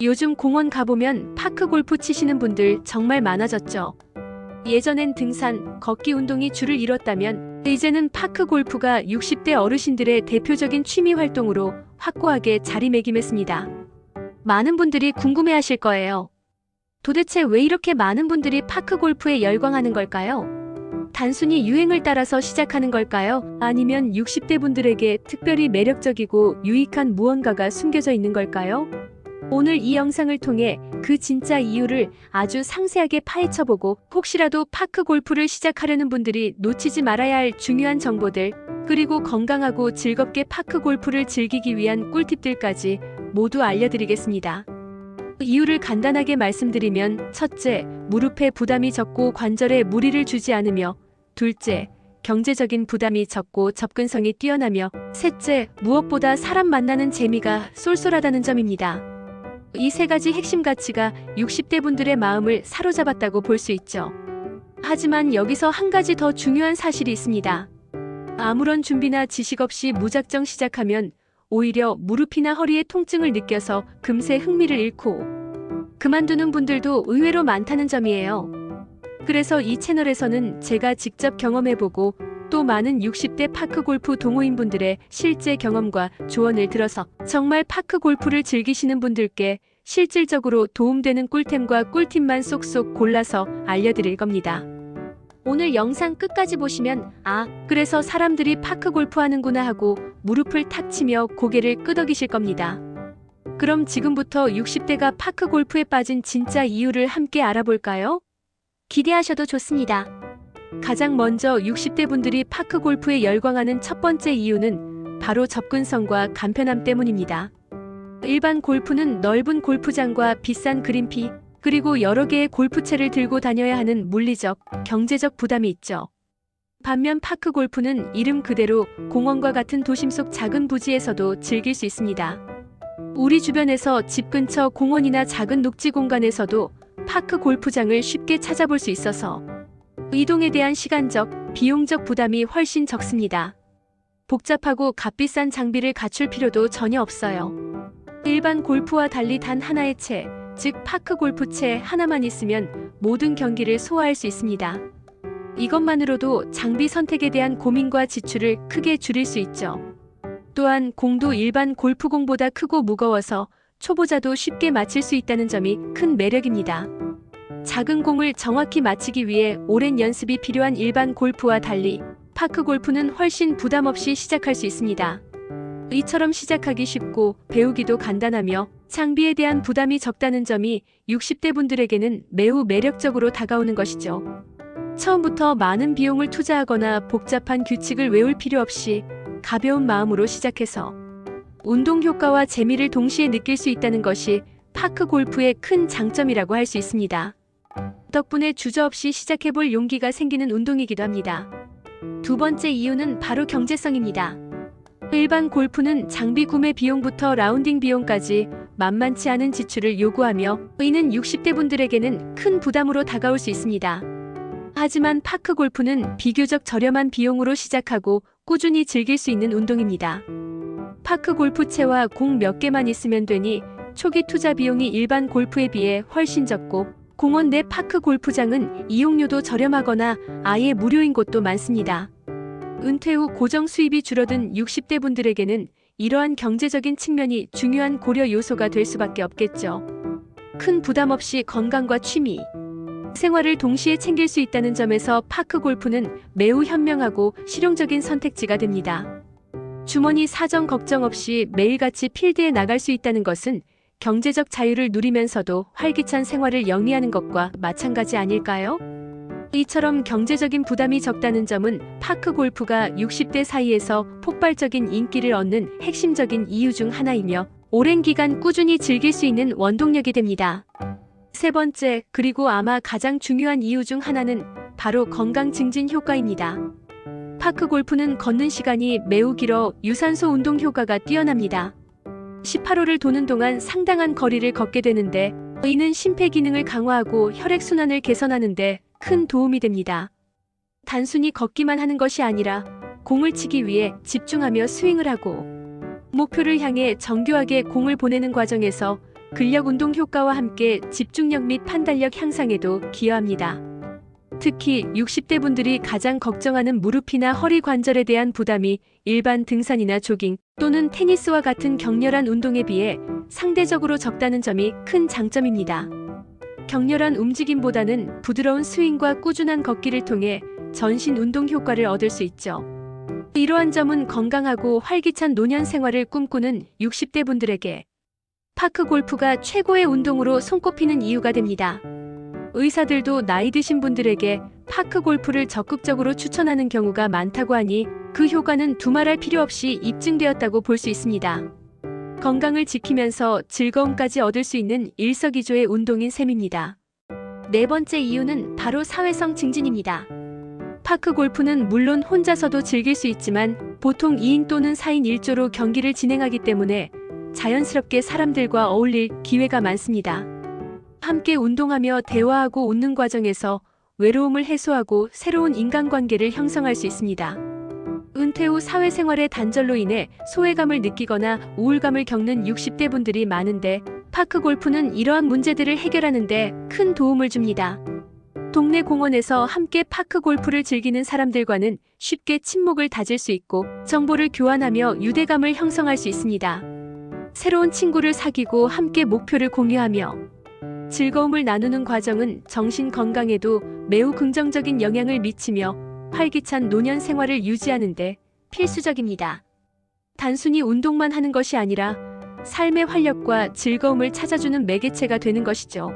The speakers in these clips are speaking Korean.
요즘 공원 가보면 파크 골프 치시는 분들 정말 많아졌죠. 예전엔 등산, 걷기 운동이 주를 이뤘다면 이제는 파크 골프가 60대 어르신들의 대표적인 취미 활동으로 확고하게 자리매김했습니다. 많은 분들이 궁금해하실 거예요. 도대체 왜 이렇게 많은 분들이 파크 골프에 열광하는 걸까요? 단순히 유행을 따라서 시작하는 걸까요? 아니면 60대 분들에게 특별히 매력적이고 유익한 무언가가 숨겨져 있는 걸까요? 오늘 이 영상을 통해 그 진짜 이유를 아주 상세하게 파헤쳐보고 혹시라도 파크 골프를 시작하려는 분들이 놓치지 말아야 할 중요한 정보들, 그리고 건강하고 즐겁게 파크 골프를 즐기기 위한 꿀팁들까지 모두 알려드리겠습니다. 이유를 간단하게 말씀드리면, 첫째, 무릎에 부담이 적고 관절에 무리를 주지 않으며, 둘째, 경제적인 부담이 적고 접근성이 뛰어나며, 셋째, 무엇보다 사람 만나는 재미가 쏠쏠하다는 점입니다. 이 세 가지 핵심 가치가 60대 분들의 마음을 사로잡았다고 볼 수 있죠. 하지만 여기서 한 가지 더 중요한 사실이 있습니다. 아무런 준비나 지식 없이 무작정 시작하면 오히려 무릎이나 허리에 통증을 느껴서 금세 흥미를 잃고 그만두는 분들도 의외로 많다는 점이에요. 그래서 이 채널에서는 제가 직접 경험해보고 또 많은 60대 파크 골프 동호인분들의 실제 경험과 조언을 들어서 정말 파크 골프를 즐기시는 분들께 실질적으로 도움되는 꿀템과 꿀팁만 쏙쏙 골라서 알려드릴 겁니다. 오늘 영상 끝까지 보시면 그래서 사람들이 파크 골프 하는구나 하고 무릎을 탁 치며 고개를 끄덕이실 겁니다. 그럼 지금부터 60대가 파크 골프에 빠진 진짜 이유를 함께 알아볼까요? 기대하셔도 좋습니다. 가장 먼저 60대 분들이 파크 골프에 열광하는 첫 번째 이유는 바로 접근성과 간편함 때문입니다. 일반 골프는 넓은 골프장과 비싼 그린피, 그리고 여러 개의 골프채를 들고 다녀야 하는 물리적, 경제적 부담이 있죠. 반면 파크 골프는 이름 그대로 공원과 같은 도심 속 작은 부지에서도 즐길 수 있습니다. 우리 주변에서 집 근처 공원이나 작은 녹지 공간에서도 파크 골프장을 쉽게 찾아볼 수 있어서 이동에 대한 시간적, 비용적 부담이 훨씬 적습니다. 복잡하고 값비싼 장비를 갖출 필요도 전혀 없어요. 일반 골프와 달리 단 하나의 채, 즉 파크 골프채 하나만 있으면 모든 경기를 소화할 수 있습니다. 이것만으로도 장비 선택에 대한 고민과 지출을 크게 줄일 수 있죠. 또한 공도 일반 골프공보다 크고 무거워서 초보자도 쉽게 맞힐 수 있다는 점이 큰 매력입니다. 작은 공을 정확히 맞히기 위해 오랜 연습이 필요한 일반 골프와 달리 파크 골프는 훨씬 부담 없이 시작할 수 있습니다. 이처럼 시작하기 쉽고 배우기도 간단하며 장비에 대한 부담이 적다는 점이 60대 분들에게는 매우 매력적으로 다가오는 것이죠. 처음부터 많은 비용을 투자하거나 복잡한 규칙을 외울 필요 없이 가벼운 마음으로 시작해서 운동 효과와 재미를 동시에 느낄 수 있다는 것이 파크 골프의 큰 장점이라고 할 수 있습니다. 덕분에 주저없이 시작해볼 용기가 생기는 운동이기도 합니다. 두 번째 이유는 바로 경제성입니다. 일반 골프는 장비 구매 비용부터 라운딩 비용까지 만만치 않은 지출을 요구하며 이는 60대 분들에게는 큰 부담으로 다가올 수 있습니다. 하지만 파크 골프는 비교적 저렴한 비용으로 시작하고 꾸준히 즐길 수 있는 운동입니다. 파크 골프채와 공 몇 개만 있으면 되니 초기 투자 비용이 일반 골프에 비해 훨씬 적고 공원 내 파크 골프장은 이용료도 저렴하거나 아예 무료인 곳도 많습니다. 은퇴 후 고정 수입이 줄어든 60대 분들에게는 이러한 경제적인 측면이 중요한 고려 요소가 될 수밖에 없겠죠. 큰 부담 없이 건강과 취미, 생활을 동시에 챙길 수 있다는 점에서 파크 골프는 매우 현명하고 실용적인 선택지가 됩니다. 주머니 사정 걱정 없이 매일같이 필드에 나갈 수 있다는 것은 경제적 자유를 누리면서도 활기찬 생활을 영위하는 것과 마찬가지 아닐까요? 이처럼 경제적인 부담이 적다는 점은 파크 골프가 60대 사이에서 폭발적인 인기를 얻는 핵심적인 이유 중 하나이며 오랜 기간 꾸준히 즐길 수 있는 원동력이 됩니다. 세 번째, 그리고 아마 가장 중요한 이유 중 하나는 바로 건강 증진 효과입니다. 파크 골프는 걷는 시간이 매우 길어 유산소 운동 효과가 뛰어납니다. 18홀을 도는 동안 상당한 거리를 걷게 되는데 이는 심폐기능을 강화하고 혈액순환을 개선하는데 큰 도움이 됩니다. 단순히 걷기만 하는 것이 아니라 공을 치기 위해 집중하며 스윙을 하고 목표를 향해 정교하게 공을 보내는 과정에서 근력 운동 효과와 함께 집중력 및 판단력 향상에도 기여합니다. 특히 60대 분들이 가장 걱정하는 무릎이나 허리 관절에 대한 부담이 일반 등산이나 조깅 또는 테니스와 같은 격렬한 운동에 비해 상대적으로 적다는 점이 큰 장점입니다. 격렬한 움직임보다는 부드러운 스윙과 꾸준한 걷기를 통해 전신 운동 효과를 얻을 수 있죠. 이러한 점은 건강하고 활기찬 노년 생활을 꿈꾸는 60대 분들에게 파크 골프가 최고의 운동으로 손꼽히는 이유가 됩니다. 의사들도 나이 드신 분들에게 파크 골프를 적극적으로 추천하는 경우가 많다고 하니 그 효과는 두말할 필요 없이 입증되었다고 볼 수 있습니다. 건강을 지키면서 즐거움까지 얻을 수 있는 일석이조의 운동인 셈입니다. 네 번째 이유는 바로 사회성 증진입니다. 파크 골프는 물론 혼자서도 즐길 수 있지만 보통 2인 또는 4인 1조로 경기를 진행하기 때문에 자연스럽게 사람들과 어울릴 기회가 많습니다. 함께 운동하며 대화하고 웃는 과정에서 외로움을 해소하고 새로운 인간관계를 형성할 수 있습니다. 은퇴 후 사회생활의 단절로 인해 소외감을 느끼거나 우울감을 겪는 60대 분들이 많은데 파크 골프는 이러한 문제들을 해결하는 데 큰 도움을 줍니다. 동네 공원에서 함께 파크 골프를 즐기는 사람들과는 쉽게 친목을 다질 수 있고 정보를 교환하며 유대감을 형성할 수 있습니다. 새로운 친구를 사귀고 함께 목표를 공유하며 즐거움을 나누는 과정은 정신 건강에도 매우 긍정적인 영향을 미치며 활기찬 노년 생활을 유지하는 데 필수적입니다. 단순히 운동만 하는 것이 아니라 삶의 활력과 즐거움을 찾아주는 매개체가 되는 것이죠.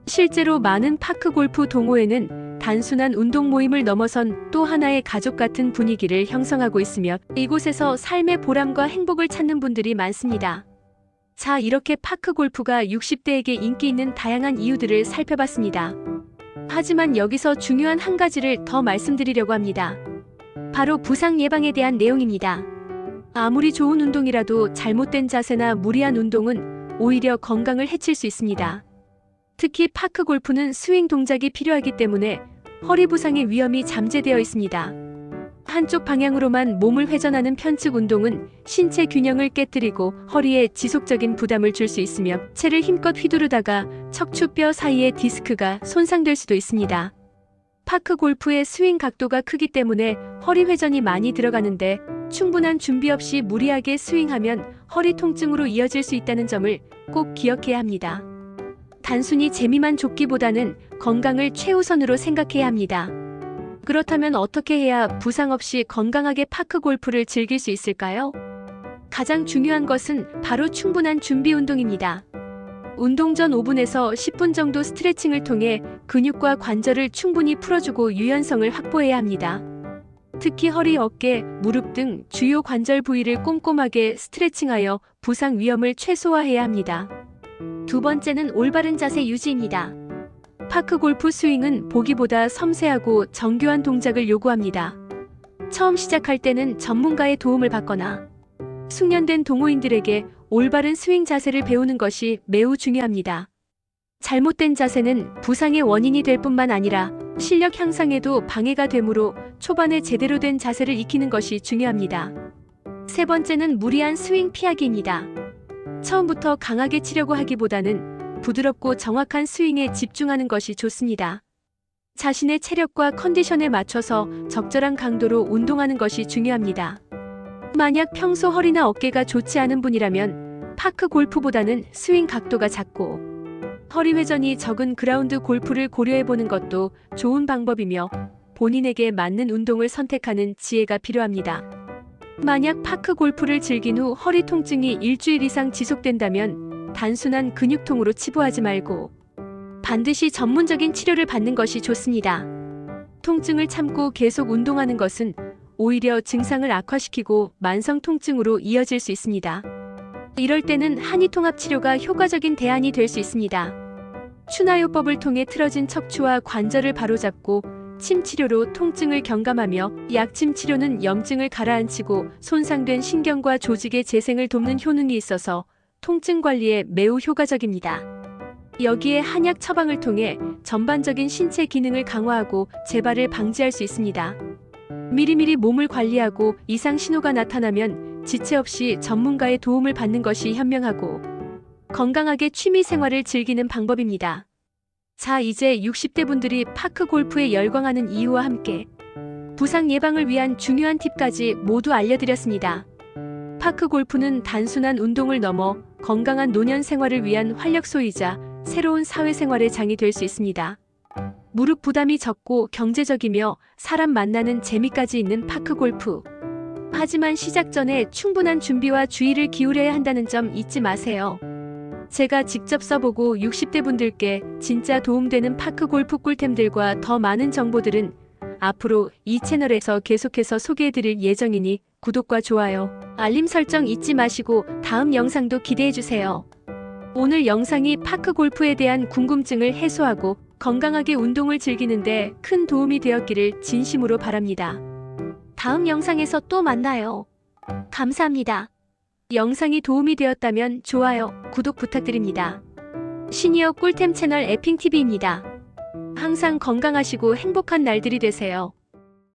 실제로 많은 파크 골프 동호회는 단순한 운동 모임을 넘어선 또 하나의 가족 같은 분위기를 형성하고 있으며 이곳에서 삶의 보람과 행복을 찾는 분들이 많습니다. 자, 이렇게 파크 골프가 60대에게 인기 있는 다양한 이유들을 살펴봤습니다. 하지만 여기서 중요한 한 가지를 더 말씀드리려고 합니다. 바로 부상 예방에 대한 내용입니다. 아무리 좋은 운동이라도 잘못된 자세나 무리한 운동은 오히려 건강을 해칠 수 있습니다. 특히 파크 골프는 스윙 동작이 필요하기 때문에 허리 부상의 위험이 잠재되어 있습니다. 한쪽 방향으로만 몸을 회전하는 편측 운동은 신체 균형을 깨뜨리고 허리에 지속적인 부담을 줄 수 있으며 채를 힘껏 휘두르다가 척추뼈 사이의 디스크가 손상될 수도 있습니다. 파크 골프의 스윙 각도가 크기 때문에 허리 회전이 많이 들어가는데 충분한 준비 없이 무리하게 스윙하면 허리 통증으로 이어질 수 있다는 점을 꼭 기억해야 합니다. 단순히 재미만 좇기보다는 건강을 최우선으로 생각해야 합니다. 그렇다면 어떻게 해야 부상 없이 건강하게 파크 골프를 즐길 수 있을까요? 가장 중요한 것은 바로 충분한 준비 운동입니다. 운동 전 5분에서 10분 정도 스트레칭을 통해 근육과 관절을 충분히 풀어주고 유연성을 확보해야 합니다. 특히 허리, 어깨, 무릎 등 주요 관절 부위를 꼼꼼하게 스트레칭하여 부상 위험을 최소화해야 합니다. 두 번째는 올바른 자세 유지입니다. 파크 골프 스윙은 보기보다 섬세하고 정교한 동작을 요구합니다. 처음 시작할 때는 전문가의 도움을 받거나 숙련된 동호인들에게 올바른 스윙 자세를 배우는 것이 매우 중요합니다. 잘못된 자세는 부상의 원인이 될 뿐만 아니라 실력 향상에도 방해가 되므로 초반에 제대로 된 자세를 익히는 것이 중요합니다. 세 번째는 무리한 스윙 피하기입니다. 처음부터 강하게 치려고 하기보다는 부드럽고 정확한 스윙에 집중하는 것이 좋습니다. 자신의 체력과 컨디션에 맞춰서 적절한 강도로 운동하는 것이 중요합니다. 만약 평소 허리나 어깨가 좋지 않은 분이라면 파크 골프보다는 스윙 각도가 작고 허리 회전이 적은 그라운드 골프를 고려해보는 것도 좋은 방법이며 본인에게 맞는 운동을 선택하는 지혜가 필요합니다. 만약 파크 골프를 즐긴 후 허리 통증이 일주일 이상 지속된다면 단순한 근육통으로 치부하지 말고 반드시 전문적인 치료를 받는 것이 좋습니다. 통증을 참고 계속 운동하는 것은 오히려 증상을 악화시키고 만성 통증으로 이어질 수 있습니다. 이럴 때는 한의통합 치료가 효과적인 대안이 될 수 있습니다. 추나요법을 통해 틀어진 척추와 관절을 바로잡고 침 치료로 통증을 경감하며 약침 치료는 염증을 가라앉히고 손상된 신경과 조직의 재생을 돕는 효능이 있어서 통증 관리에 매우 효과적입니다. 여기에 한약 처방을 통해 전반적인 신체 기능을 강화하고 재발을 방지할 수 있습니다. 미리미리 몸을 관리하고 이상 신호가 나타나면 지체 없이 전문가의 도움을 받는 것이 현명하고 건강하게 취미 생활을 즐기는 방법입니다. 자, 이제 60대 분들이 파크 골프에 열광하는 이유와 함께 부상 예방을 위한 중요한 팁까지 모두 알려드렸습니다. 파크 골프는 단순한 운동을 넘어 건강한 노년 생활을 위한 활력소이자 새로운 사회생활의 장이 될 수 있습니다. 무릎 부담이 적고 경제적이며 사람 만나는 재미까지 있는 파크 골프. 하지만 시작 전에 충분한 준비와 주의를 기울여야 한다는 점 잊지 마세요. 제가 직접 써보고 60대 분들께 진짜 도움되는 파크 골프 꿀템들과 더 많은 정보들은 앞으로 이 채널에서 계속해서 소개해드릴 예정이니 구독과 좋아요, 알림 설정 잊지 마시고 다음 영상도 기대해주세요. 오늘 영상이 파크 골프에 대한 궁금증을 해소하고 건강하게 운동을 즐기는데 큰 도움이 되었기를 진심으로 바랍니다. 다음 영상에서 또 만나요. 감사합니다. 영상이 도움이 되었다면 좋아요, 구독 부탁드립니다. 시니어 꿀템 채널 에핑TV입니다. 항상 건강하시고 행복한 날들이 되세요.